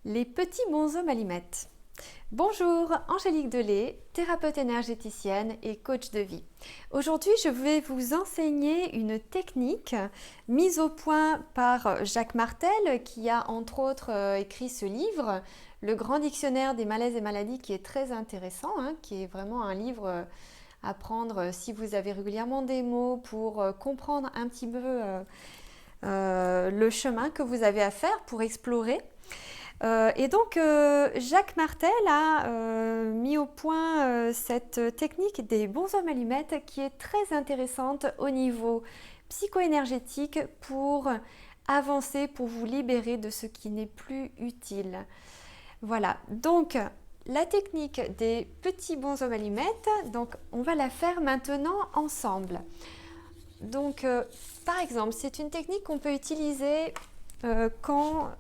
Les petits bonshommes Malimette. Bonjour, Angélique Delay, thérapeute énergéticienne et coach de vie. Aujourd'hui, je vais vous enseigner une technique mise au point par Jacques Martel, qui a entre autres écrit ce livre, Le Grand Dictionnaire des malaises et maladies, qui est très intéressant, qui est vraiment un livre à prendre si vous avez régulièrement des mots pour comprendre un petit peu le chemin que vous avez à faire pour explorer. Jacques Martel a mis au point cette technique des bonshommes Malimette qui est très intéressante au niveau psycho-énergétique pour avancer, pour vous libérer de ce qui n'est plus utile. Voilà, donc la technique des petits bonshommes Malimette, donc on va la faire maintenant ensemble. Donc par exemple, c'est une technique qu'on peut utiliser quand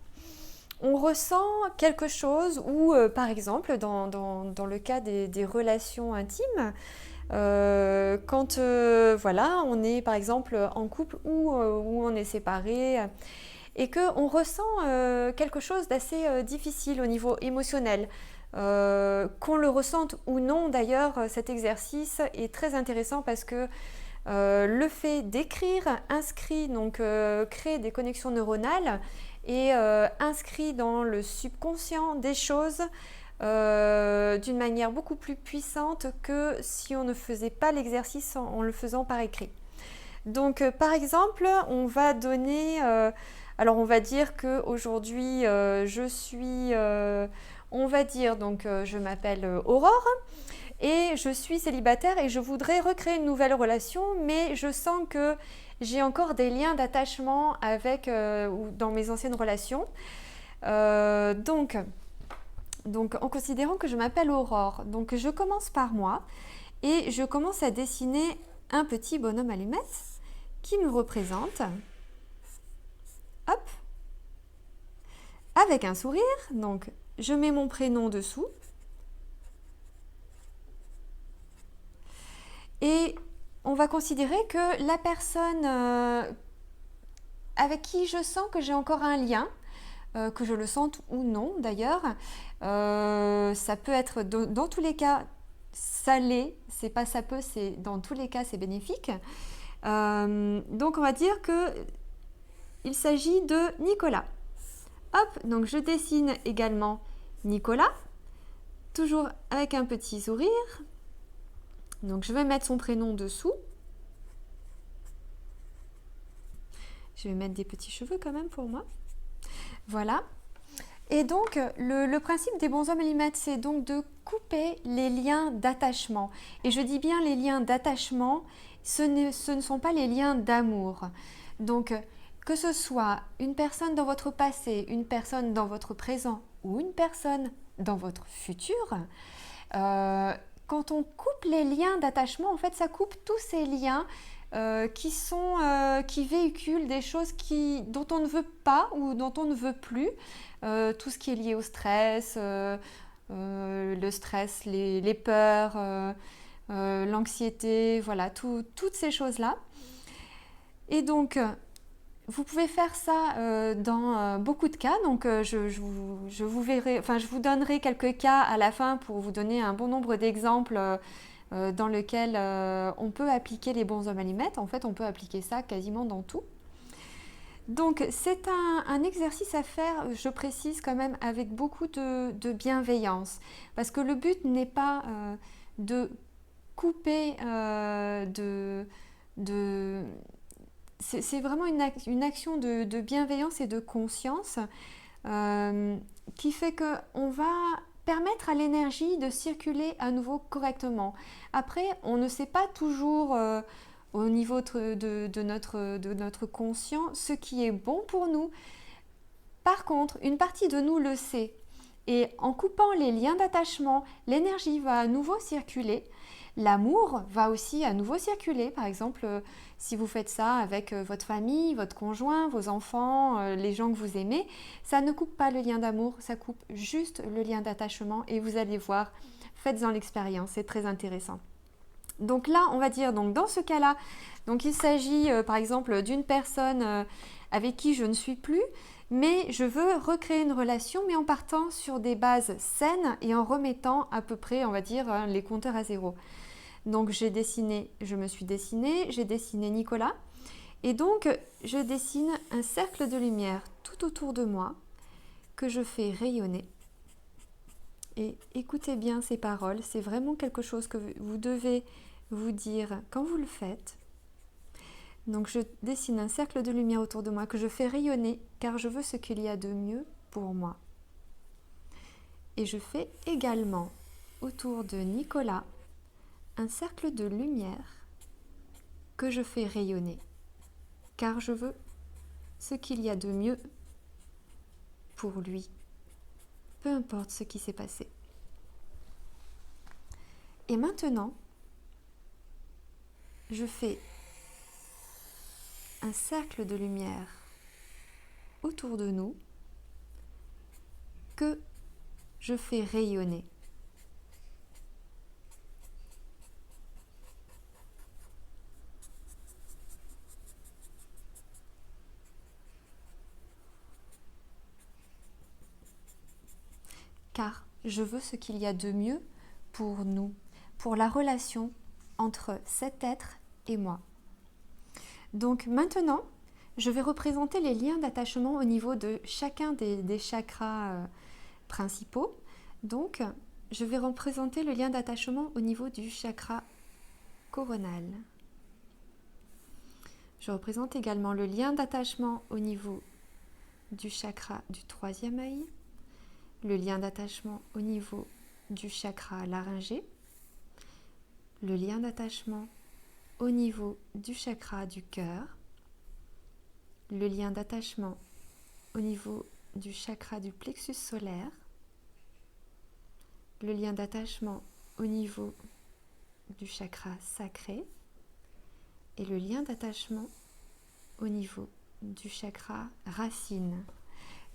on ressent quelque chose ou par exemple dans le cas des relations intimes, quand voilà, on est par exemple en couple ou on est séparé et qu'on ressent quelque chose d'assez difficile au niveau émotionnel. Qu'on le ressente ou non d'ailleurs, cet exercice est très intéressant parce que le fait d'écrire inscrit, donc crée des connexions neuronales et inscrit dans le subconscient des choses d'une manière beaucoup plus puissante que si on ne faisait pas l'exercice en le faisant par écrit. Donc par exemple, on va donner, alors on va dire qu'aujourd'hui je suis, on va dire donc je m'appelle Aurore et je suis célibataire et je voudrais recréer une nouvelle relation, mais je sens que j'ai encore des liens d'attachement avec ou dans mes anciennes relations. Donc en considérant que je m'appelle Aurore, donc je commence par moi et je commence à dessiner un petit bonhomme allumette qui me représente. Hop, avec un sourire. Donc je mets mon prénom dessous. Et on va considérer que la personne avec qui je sens que j'ai encore un lien, que je le sente ou non d'ailleurs, ça peut être dans tous les cas, ça l'est, c'est pas ça peut, c'est dans tous les cas c'est bénéfique. Donc on va dire que il s'agit de Nicolas. Hop, donc je dessine également Nicolas, toujours avec un petit sourire. Donc je vais mettre son prénom dessous. Je vais mettre des petits cheveux quand même pour moi. Voilà. Et donc le principe des bonshommes Malimette, c'est donc de couper les liens d'attachement. Et je dis bien les liens d'attachement, ce ne sont pas les liens d'amour. Donc que ce soit une personne dans votre passé, une personne dans votre présent ou une personne dans votre futur, quand on coupe les liens d'attachement, en fait, ça coupe tous ces liens qui véhiculent des choses dont on ne veut pas ou dont on ne veut plus. Tout ce qui est lié au stress, le stress, les peurs, l'anxiété, voilà, toutes ces choses-là. Et donc, vous pouvez faire ça dans beaucoup de cas. Donc, je vous donnerai quelques cas à la fin pour vous donner un bon nombre d'exemples dans lesquels on peut appliquer les bonshommes Malimette. En fait, on peut appliquer ça quasiment dans tout. Donc, c'est un exercice à faire, je précise quand même, avec beaucoup de bienveillance. Parce que le but n'est pas de couper, c'est vraiment une action de bienveillance et de conscience qui fait qu'on va permettre à l'énergie de circuler à nouveau correctement. Après, on ne sait pas toujours au niveau de notre conscient ce qui est bon pour nous. Par contre, une partie de nous le sait. Et en coupant les liens d'attachement, l'énergie va à nouveau circuler. L'amour va aussi à nouveau circuler. Par exemple, si vous faites ça avec votre famille, votre conjoint, vos enfants, les gens que vous aimez, ça ne coupe pas le lien d'amour, ça coupe juste le lien d'attachement et vous allez voir, faites-en l'expérience, c'est très intéressant. Donc là, on va dire, donc dans ce cas-là, donc il s'agit par exemple d'une personne avec qui je ne suis plus mais je veux recréer une relation, mais en partant sur des bases saines et en remettant à peu près, on va dire, les compteurs à zéro. Donc j'ai dessiné, je me suis dessinée, j'ai dessiné Nicolas, et donc je dessine un cercle de lumière tout autour de moi que je fais rayonner. Et écoutez bien ces paroles, c'est vraiment quelque chose que vous devez vous dire quand vous le faites. Donc je dessine un cercle de lumière autour de moi que je fais rayonner car je veux ce qu'il y a de mieux pour moi. Et je fais également autour de Nicolas un cercle de lumière que je fais rayonner car je veux ce qu'il y a de mieux pour lui, peu importe ce qui s'est passé. Et maintenant, je fais un cercle de lumière autour de nous que je fais rayonner. Car je veux ce qu'il y a de mieux pour nous, pour la relation entre cet être et moi. Donc maintenant, je vais représenter les liens d'attachement au niveau de chacun des chakras principaux. Donc, je vais représenter le lien d'attachement au niveau du chakra coronal. Je représente également le lien d'attachement au niveau du chakra du troisième œil, le lien d'attachement au niveau du chakra laryngé, le lien d'attachement au niveau du chakra du cœur, le lien d'attachement au niveau du chakra du plexus solaire, le lien d'attachement au niveau du chakra sacré et le lien d'attachement au niveau du chakra racine.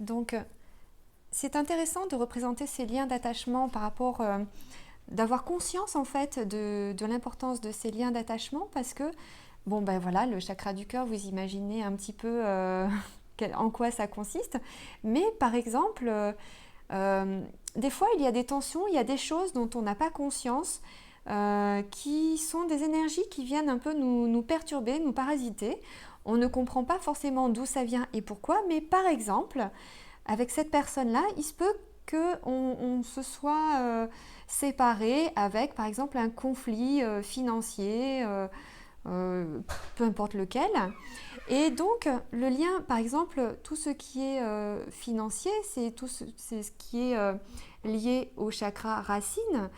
Donc, c'est intéressant de représenter ces liens d'attachement par rapport d'avoir conscience en fait de l'importance de ces liens d'attachement parce que bon ben voilà, le chakra du cœur, vous imaginez un petit peu en quoi ça consiste, mais par exemple des fois il y a des tensions, il y a des choses dont on n'a pas conscience qui sont des énergies qui viennent un peu nous perturber, nous parasiter. On ne comprend pas forcément d'où ça vient et pourquoi, mais par exemple avec cette personne-là, il se peut qu'on se soit séparé avec, par exemple, un conflit financier, peu importe lequel. Et donc, le lien, par exemple, tout ce qui est financier, c'est ce qui est lié au chakra racine.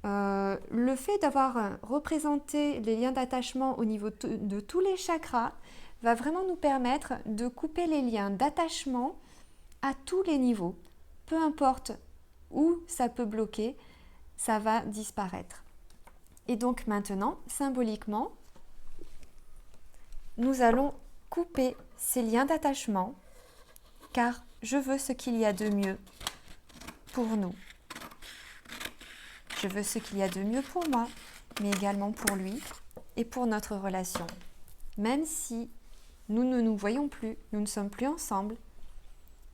Le fait d'avoir représenté les liens d'attachement au niveau de tous les chakras va vraiment nous permettre de couper les liens d'attachement à tous les niveaux, peu importe où ça peut bloquer, ça va disparaître. Et donc maintenant, symboliquement, nous allons couper ces liens d'attachement car je veux ce qu'il y a de mieux pour nous. Je veux ce qu'il y a de mieux pour moi, mais également pour lui et pour notre relation. Même si nous ne nous voyons plus, nous ne sommes plus ensemble,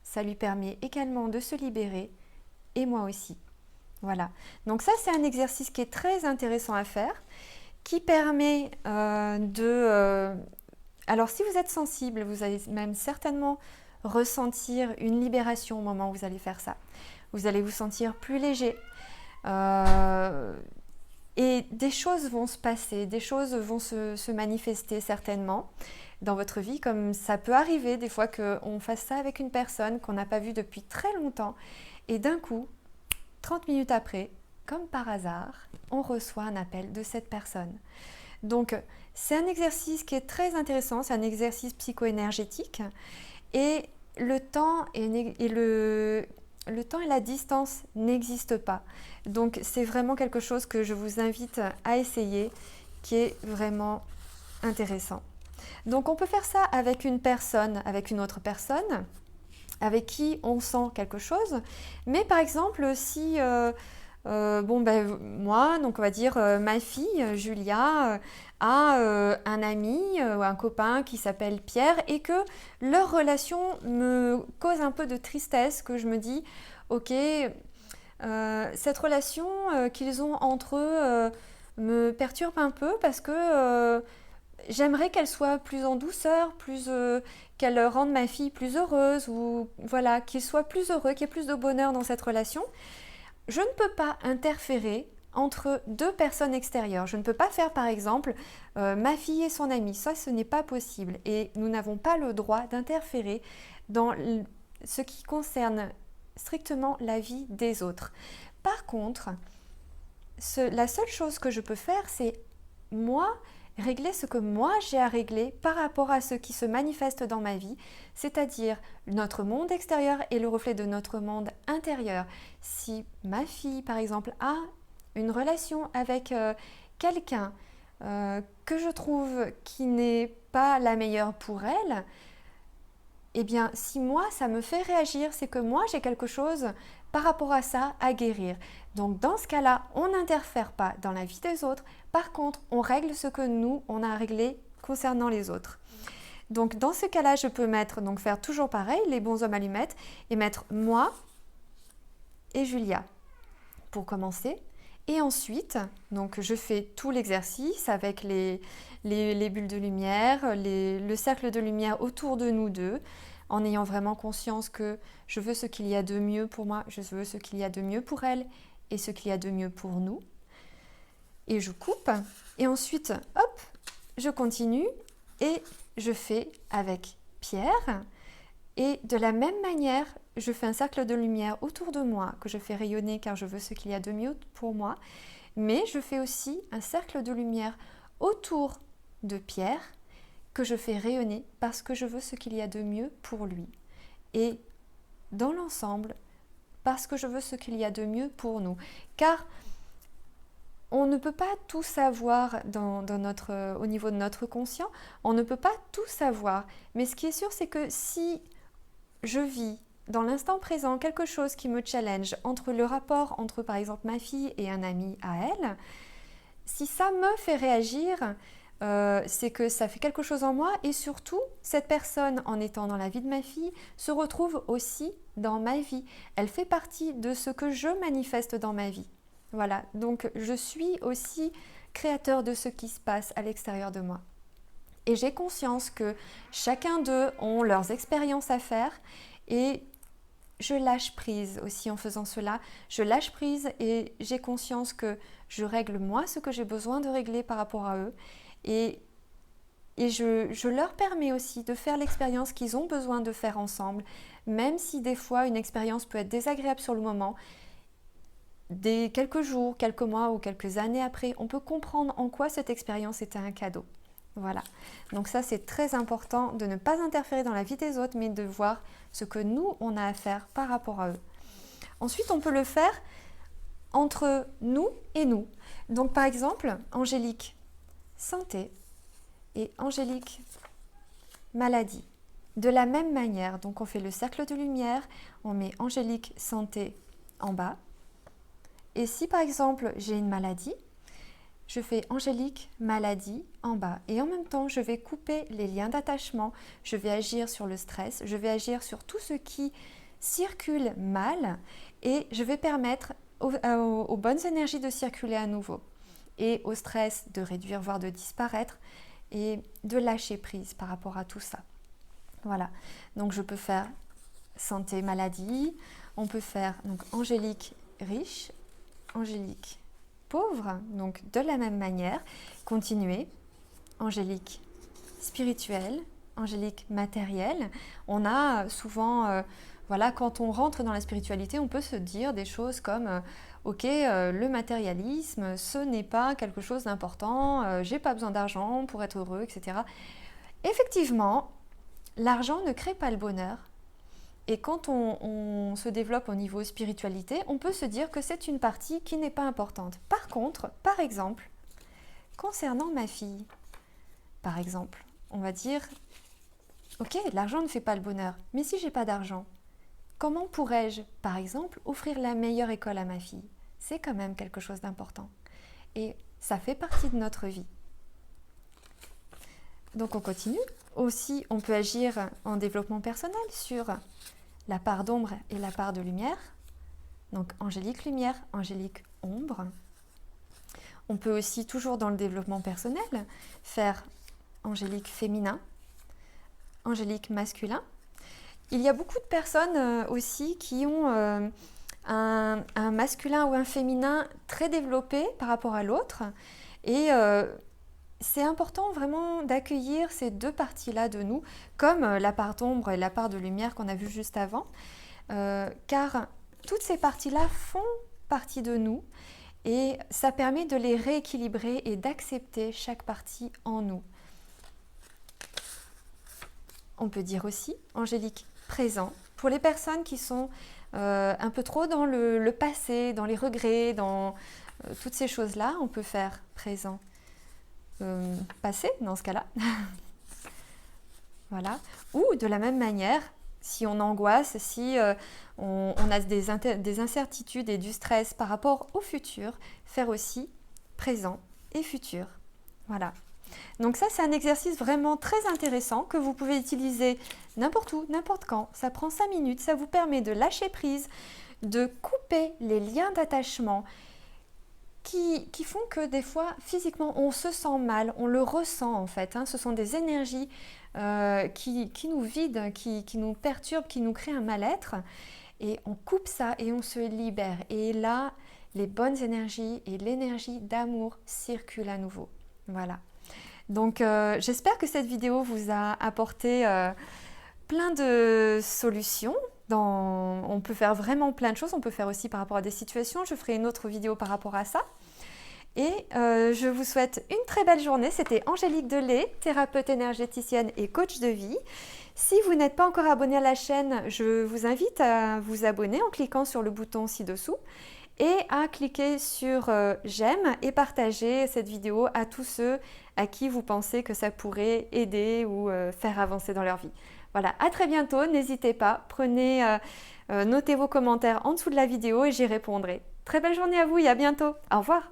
ça lui permet également de se libérer et moi aussi. Voilà. Donc ça, c'est un exercice qui est très intéressant à faire, qui permet alors si vous êtes sensible, vous allez même certainement ressentir une libération au moment où vous allez faire ça. Vous allez vous sentir plus léger. Et des choses vont se passer, des choses vont se manifester certainement dans votre vie, comme ça peut arriver des fois qu'on fasse ça avec une personne qu'on n'a pas vue depuis très longtemps et d'un coup, 30 minutes après, comme par hasard, on reçoit un appel de cette personne. Donc, c'est un exercice qui est très intéressant, c'est un exercice psycho-énergétique et le temps et la distance n'existent pas. Donc, c'est vraiment quelque chose que je vous invite à essayer, qui est vraiment intéressant. Donc, on peut faire ça avec une personne, avec une autre personne, avec qui on sent quelque chose. Mais par exemple, si Moi, donc on va dire ma fille, Julia, a un ami ou un copain qui s'appelle Pierre et que leur relation me cause un peu de tristesse, que je me dis, ok, cette relation qu'ils ont entre eux me perturbe un peu parce que j'aimerais qu'elle soit plus en douceur, qu'elle rende ma fille plus heureuse ou voilà, qu'il soit plus heureux, qu'il y ait plus de bonheur dans cette relation. Je ne peux pas interférer entre deux personnes extérieures. Je ne peux pas faire par exemple ma fille et son ami. Ça, ce n'est pas possible. Et nous n'avons pas le droit d'interférer dans ce qui concerne strictement la vie des autres. Par contre, la seule chose que je peux faire, c'est moi régler ce que moi j'ai à régler par rapport à ce qui se manifeste dans ma vie, c'est-à-dire notre monde extérieur est le reflet de notre monde intérieur. Si ma fille, par exemple, a une relation avec quelqu'un que je trouve qui n'est pas la meilleure pour elle, eh bien, si moi, ça me fait réagir, c'est que moi, j'ai quelque chose par rapport à ça à guérir. Donc, dans ce cas-là, on n'interfère pas dans la vie des autres. Par contre, on règle ce que nous, on a à régler concernant les autres. Donc, dans ce cas-là, je peux faire toujours pareil, les bonshommes allumettes, et mettre moi et Julia pour commencer. Et ensuite, donc je fais tout l'exercice avec les bulles de lumière, le cercle de lumière autour de nous deux, en ayant vraiment conscience que je veux ce qu'il y a de mieux pour moi, je veux ce qu'il y a de mieux pour elle et ce qu'il y a de mieux pour nous. Et je coupe. Et ensuite, hop, je continue et je fais avec Pierre. Et de la même manière, je fais un cercle de lumière autour de moi que je fais rayonner car je veux ce qu'il y a de mieux pour moi. Mais je fais aussi un cercle de lumière autour de Pierre que je fais rayonner parce que je veux ce qu'il y a de mieux pour lui. Et dans l'ensemble, parce que je veux ce qu'il y a de mieux pour nous. Car on ne peut pas tout savoir au niveau de notre conscient, on ne peut pas tout savoir. Mais ce qui est sûr, c'est que si je vis dans l'instant présent quelque chose qui me challenge entre le rapport entre par exemple ma fille et un ami à elle, si ça me fait réagir, c'est que ça fait quelque chose en moi et surtout cette personne en étant dans la vie de ma fille se retrouve aussi dans ma vie. Elle fait partie de ce que je manifeste dans ma vie. Voilà, donc je suis aussi créateur de ce qui se passe à l'extérieur de moi. Et j'ai conscience que chacun d'eux ont leurs expériences à faire et je lâche prise aussi en faisant cela. Je lâche prise et j'ai conscience que je règle moi ce que j'ai besoin de régler par rapport à eux. Et je leur permets aussi de faire l'expérience qu'ils ont besoin de faire ensemble, même si des fois une expérience peut être désagréable sur le moment. Des quelques jours, quelques mois ou quelques années après, on peut comprendre en quoi cette expérience était un cadeau. Voilà, donc ça c'est très important de ne pas interférer dans la vie des autres, mais de voir ce que nous on a à faire par rapport à eux. Ensuite, on peut le faire entre nous et nous. Donc par exemple, Angélique, santé et Angélique, maladie. De la même manière, donc on fait le cercle de lumière, on met Angélique, santé en bas. Et si par exemple j'ai une maladie, je fais Angélique, maladie en bas. Et en même temps, je vais couper les liens d'attachement, je vais agir sur le stress, je vais agir sur tout ce qui circule mal et je vais permettre aux bonnes énergies de circuler à nouveau et au stress de réduire, voire de disparaître et de lâcher prise par rapport à tout ça. Voilà, donc je peux faire santé, maladie, on peut faire donc Angélique, riche, Angélique, pauvre, donc de la même manière, continuer, Angélique, spirituelle, Angélique, matérielle. On a souvent, quand on rentre dans la spiritualité, on peut se dire des choses comme ok, le matérialisme, ce n'est pas quelque chose d'important, j'ai pas besoin d'argent pour être heureux, etc. Effectivement, l'argent ne crée pas le bonheur. Et quand on se développe au niveau spiritualité, on peut se dire que c'est une partie qui n'est pas importante. Par contre, par exemple, concernant ma fille, par exemple, on va dire, ok, l'argent ne fait pas le bonheur, mais si j'ai pas d'argent, comment pourrais-je, par exemple, offrir la meilleure école à ma fille? c'est quand même quelque chose d'important. Et ça fait partie de notre vie. Donc on continue. Aussi, on peut agir en développement personnel sur la part d'ombre et la part de lumière. Donc angélique lumière, angélique ombre. On peut aussi, toujours dans le développement personnel, faire angélique féminin, angélique masculin. Il y a beaucoup de personnes aussi qui ont un masculin ou un féminin très développé par rapport à l'autre. Et c'est important vraiment d'accueillir ces deux parties-là de nous, comme la part d'ombre et la part de lumière qu'on a vu juste avant, car toutes ces parties-là font partie de nous et ça permet de les rééquilibrer et d'accepter chaque partie en nous. On peut dire aussi angélique présent pour les personnes qui sont un peu trop dans le passé, dans les regrets, dans toutes ces choses-là. On peut faire présent passé dans ce cas-là. Voilà. Ou de la même manière, si on angoisse, si on a des incertitudes et du stress par rapport au futur, faire aussi présent et futur. Voilà. Donc ça, c'est un exercice vraiment très intéressant que vous pouvez utiliser n'importe où, n'importe quand. Ça prend 5 minutes, ça vous permet de lâcher prise, de couper les liens d'attachement qui font que des fois, physiquement, on se sent mal, on le ressent en fait. Ce sont des énergies qui nous vident, qui nous perturbent, qui nous créent un mal-être. Et on coupe ça et on se libère. Et là, les bonnes énergies et l'énergie d'amour circulent à nouveau. Voilà. Donc, j'espère que cette vidéo vous a apporté plein de solutions. On peut faire vraiment plein de choses. On peut faire aussi par rapport à des situations. Je ferai une autre vidéo par rapport à ça. Et je vous souhaite une très belle journée. C'était Angélique Delay, thérapeute énergéticienne et coach de vie. Si vous n'êtes pas encore abonné à la chaîne, je vous invite à vous abonner en cliquant sur le bouton ci-dessous et à cliquer sur j'aime et partager cette vidéo à tous ceux à qui vous pensez que ça pourrait aider ou faire avancer dans leur vie. Voilà, à très bientôt, n'hésitez pas, notez vos commentaires en dessous de la vidéo et j'y répondrai. Très belle journée à vous et à bientôt, au revoir.